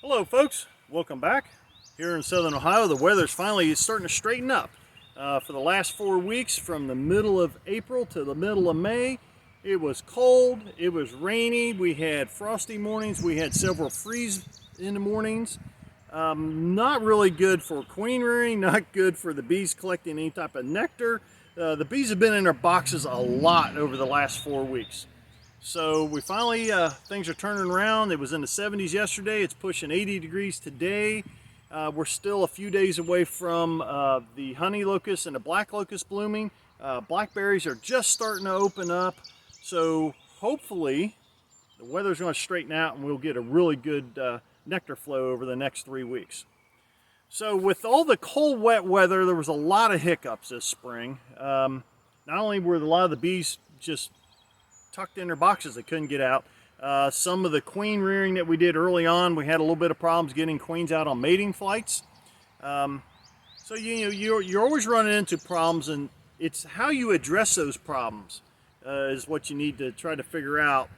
Hello folks, welcome back. Here in Southern Ohio, the weather's finally starting to straighten up. For the last 4 weeks, from the middle of April to the middle of May, it was cold, it was rainy, we had frosty mornings, we had several freeze in the mornings. Not really good for queen rearing, not good for the bees collecting any type of nectar. The bees have been in their boxes a lot over the last 4 weeks. So we finally, things are turning around. It was in the 70s yesterday. It's pushing 80 degrees today. We're still a few days away from the honey locust and the black locust blooming. Blackberries are just starting to open up. So hopefully the weather's going to straighten out and we'll get a really good nectar flow over the next 3 weeks. So with all the cold, wet weather, there was a lot of hiccups this spring. Not only were a lot of the bees just tucked in their boxes, they couldn't get out. Some of the queen rearing that we did early on, we had a little bit of problems getting queens out on mating flights. So you're always running into problems, and it's how you address those problems is what you need to try to figure out.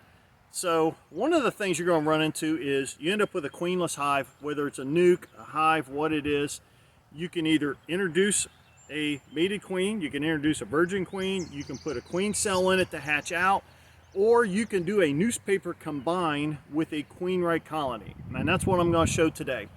So one of the things you're going to run into is you end up with a queenless hive, whether it's a nuke, a hive, what it is. You can either introduce a mated queen, you can introduce a virgin queen, you can put a queen cell in it to hatch out, or you can do a newspaper combine with a queen right colony. And that's what I'm going to show today.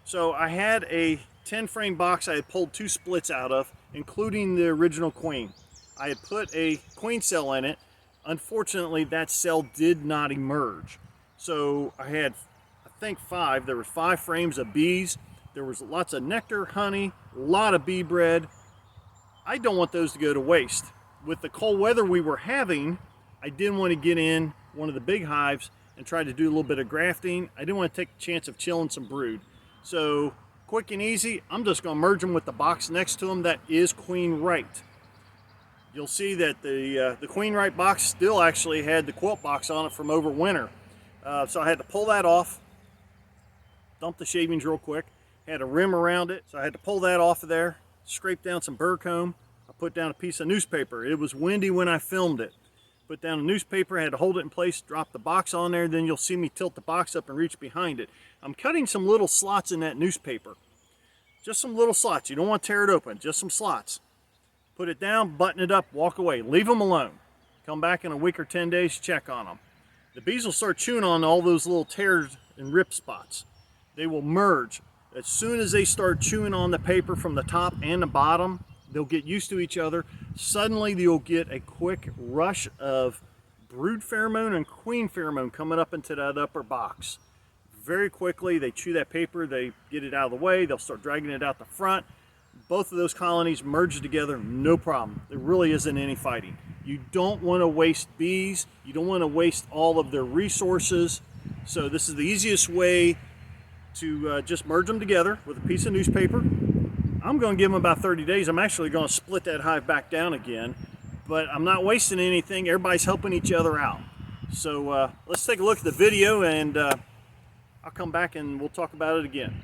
So I had a 10 frame box I had pulled 2 splits out of, including the original queen. I had put a queen cell in it. Unfortunately, that cell did not emerge. So I had, I think 5. There were 5 frames of bees. There was lots of nectar, honey, a lot of bee bread. I don't want those to go to waste. With the cold weather we were having, I didn't want to get in one of the big hives and try to do a little bit of grafting. I didn't want to take the chance of chilling some brood. So quick and easy, I'm just going to merge them with the box next to them that is queen right. You'll see that the queen right box still actually had the quilt box on it from over winter. So I had to pull that off, dump the shavings real quick, had a rim around it, so I had to pull that off of there, scrape down some burr comb. I put down a piece of newspaper. It was windy when I filmed it. Put down a newspaper, had to hold it in place, drop the box on there, then you'll see me tilt the box up and reach behind it. I'm cutting some little slots in that newspaper. Just some little slots. You don't want to tear it open, just some slots. Put it down, button it up, walk away. Leave them alone. Come back in a week or 10 days, check on them. The bees will start chewing on all those little tears and rip spots. They will merge. As soon as they start chewing on the paper from the top and the bottom, they'll get used to each other. Suddenly you'll get a quick rush of brood pheromone and queen pheromone coming up into that upper box. Very quickly, they chew that paper, they get it out of the way, they'll start dragging it out the front. Both of those colonies merge together, no problem. There really isn't any fighting. You don't want to waste bees. You don't want to waste all of their resources. So this is the easiest way to just merge them together with a piece of newspaper. I'm going to give them about 30 days. I'm actually going to split that hive back down again, but I'm not wasting anything. Everybody's helping each other out. So let's take a look at the video, and I'll come back and we'll talk about it again.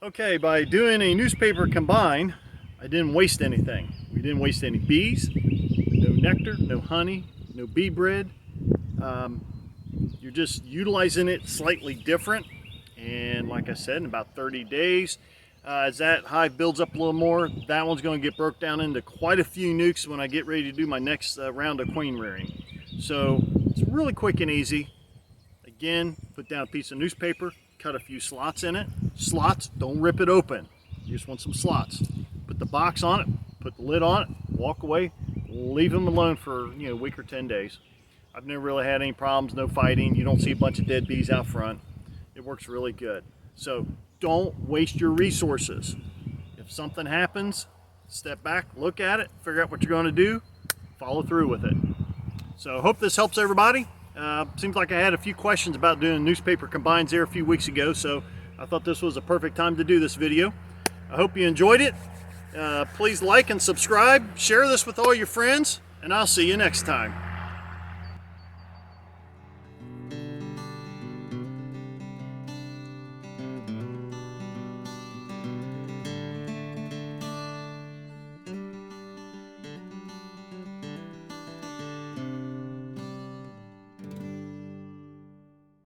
Okay, by doing a newspaper combine, I didn't waste anything. We didn't waste any bees, no nectar, no honey, no bee bread. You're just utilizing it slightly different. And like I said, in about 30 days, as that hive builds up a little more, that one's going to get broke down into quite a few nukes when I get ready to do my next round of queen rearing. So it's really quick and easy. Again, put down a piece of newspaper, cut a few slots in it. Slots, don't rip it open. You just want some slots. Put the box on it, put the lid on it, walk away, leave them alone for a week or 10 days. I've never really had any problems, no fighting. You don't see a bunch of dead bees out front. It works really good. So don't waste your resources. If something happens, step back, look at it, figure out what you're going to do, follow through with it. So I hope this helps everybody. Seems like I had a few questions about doing newspaper combines there a few weeks ago, so I thought this was a perfect time to do this video. I hope you enjoyed it. Please like and subscribe, share this with all your friends, and I'll see you next time.